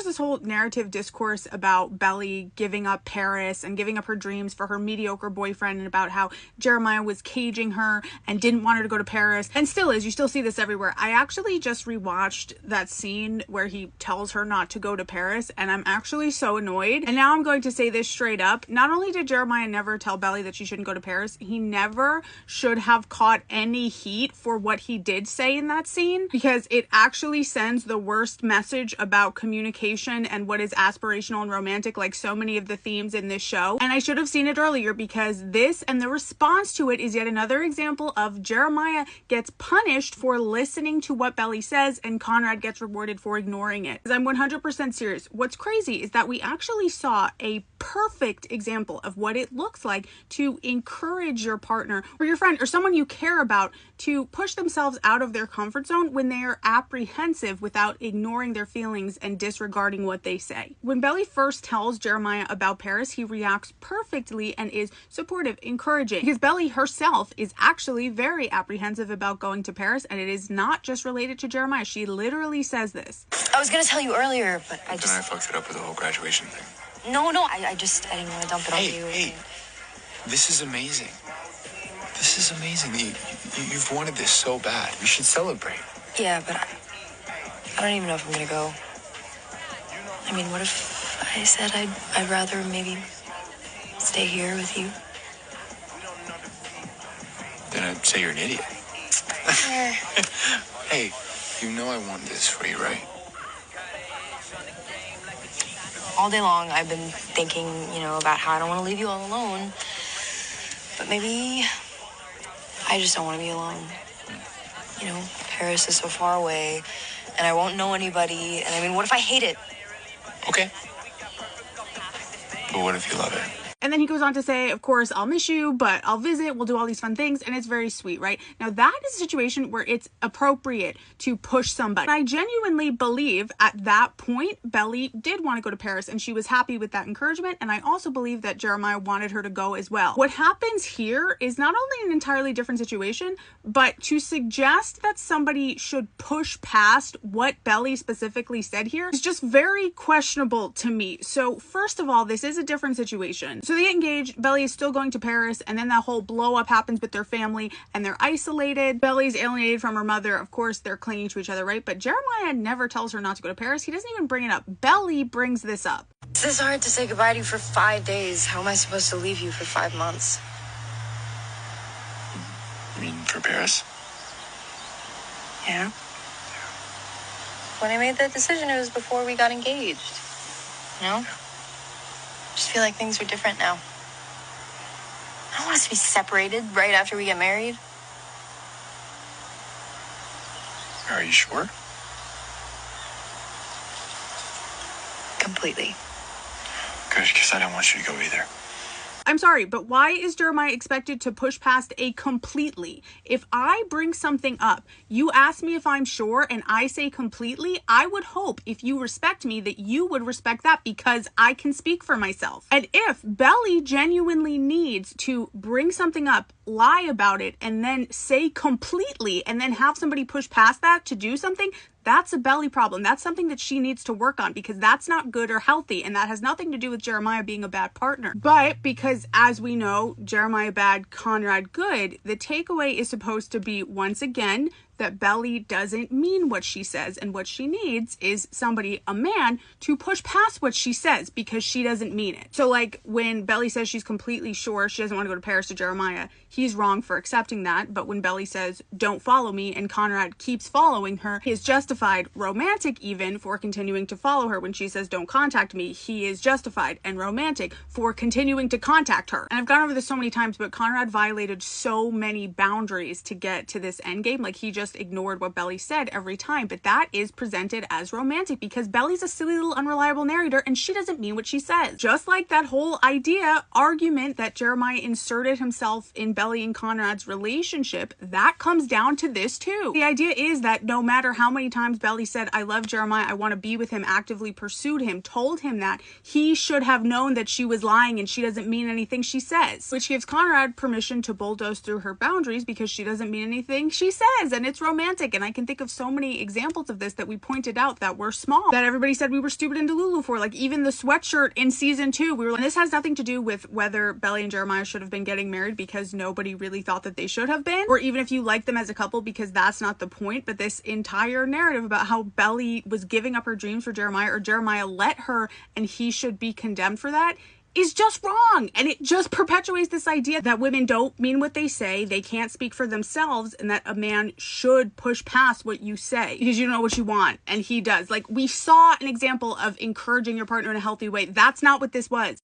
was this whole narrative discourse about Belly giving up Paris and giving up her dreams for her mediocre boyfriend, and about how Jeremiah was caging her and didn't want her to go to Paris, and still is. You still see this everywhere. I actually just rewatched that scene where he tells her not to go to Paris, and I'm actually so annoyed. And now I'm going to say this straight up. Not only did Jeremiah never tell Belly that she shouldn't go to Paris, he never should have caught any heat for what he did say in that scene, because it actually sends the worst message about communication and what is aspirational and romantic, like so many of the themes in this show. And I should have seen it earlier, because this and the response to it is yet another example of Jeremiah gets punished for listening to what Belly says and Conrad gets rewarded for ignoring it. Because I'm 100% serious. What's crazy is that we actually saw a perfect example of what it looks like to encourage your partner or your friend or someone you care about to push themselves out of their comfort zone when they are apprehensive without ignoring their feelings and disregarding what they say. When Belly first tells Jeremiah about Paris, he reacts perfectly and is supportive, encouraging, because Belly herself is actually very apprehensive about going to Paris, and it is not just related to Jeremiah. She literally says this. I was gonna tell you earlier, but I fucked it up with the whole graduation thing. No, I didn't want to dump it on you. Hey, this is amazing. This is amazing. You've wanted this so bad. We should celebrate. Yeah, but I don't even know if I'm gonna go. I mean, what if I said I'd rather maybe stay here with you? Then I'd say you're an idiot. Hey, you know I want this for you, right? All day long, I've been thinking, about how I don't want to leave you all alone. But maybe I just don't want to be alone. Paris is so far away, and I won't know anybody. And I mean, what if I hate it? Okay. But what if you love it? And then he goes on to say, of course, I'll miss you, but I'll visit, we'll do all these fun things, and it's very sweet, right? Now, that is a situation where it's appropriate to push somebody. I genuinely believe at that point, Belly did want to go to Paris, and she was happy with that encouragement, and I also believe that Jeremiah wanted her to go as well. What happens here is not only an entirely different situation, but to suggest that somebody should push past what Belly specifically said here is just very questionable to me. So, first of all, this is a different situation. So they get engaged, Belly is still going to Paris, and then that whole blow up happens with their family, and they're isolated. Belly's alienated from her mother. Of course, they're clinging to each other, right? But Jeremiah never tells her not to go to Paris. He doesn't even bring it up. Belly brings this up. It's this hard to say goodbye to you for 5 days. How am I supposed to leave you for 5 months? You mean for Paris? Yeah. When I made that decision, it was before we got engaged. I just feel like things are different now. I don't want us to be separated right after we get married. Are you sure? Completely. Good, because I don't want you to go either. I'm sorry, but why is Jeremiah expected to push past a completely? If I bring something up, you ask me if I'm sure, and I say completely, I would hope, if you respect me, that you would respect that, because I can speak for myself. And if Belly genuinely needs to bring something up, lie about it, and then say completely, and then have somebody push past that to do something, that's a Belly problem. That's something that she needs to work on, because that's not good or healthy, and that has nothing to do with Jeremiah being a bad partner. But because, as we know, Jeremiah bad, Conrad good, the takeaway is supposed to be, once again, that Belly doesn't mean what she says, and what she needs is somebody, a man, to push past what she says, because she doesn't mean it. So like when Belly says she's completely sure she doesn't want to go to Paris to Jeremiah, he's wrong for accepting that. But when Belly says, don't follow me, and Conrad keeps following her, he is justified, romantic even, for continuing to follow her. When she says, don't contact me, he is justified and romantic for continuing to contact her. And I've gone over this so many times, but Conrad violated so many boundaries to get to this endgame. Like, he just ignored what Belly said every time, but that is presented as romantic because Belly's a silly little unreliable narrator and she doesn't mean what she says. Just like that whole argument that Jeremiah inserted himself in Belly and Conrad's relationship, that comes down to this too. The idea is that no matter how many times Belly said, I love Jeremiah, I want to be with him, actively pursued him, told him that, he should have known that she was lying and she doesn't mean anything she says, which gives Conrad permission to bulldoze through her boundaries because she doesn't mean anything she says, and it's it's romantic. And I can think of so many examples of this that we pointed out that were small, that everybody said we were stupid and Delulu for. Like even the sweatshirt in season 2, we were like, and this has nothing to do with whether Belly and Jeremiah should have been getting married, because nobody really thought that they should have been, or even if you like them as a couple, because that's not the point. But this entire narrative about how Belly was giving up her dreams for Jeremiah, or Jeremiah let her and he should be condemned for that, is just wrong. And it just perpetuates this idea that women don't mean what they say, they can't speak for themselves, and that a man should push past what you say because you don't know what you want, and he does. Like, we saw an example of encouraging your partner in a healthy way. That's not what this was.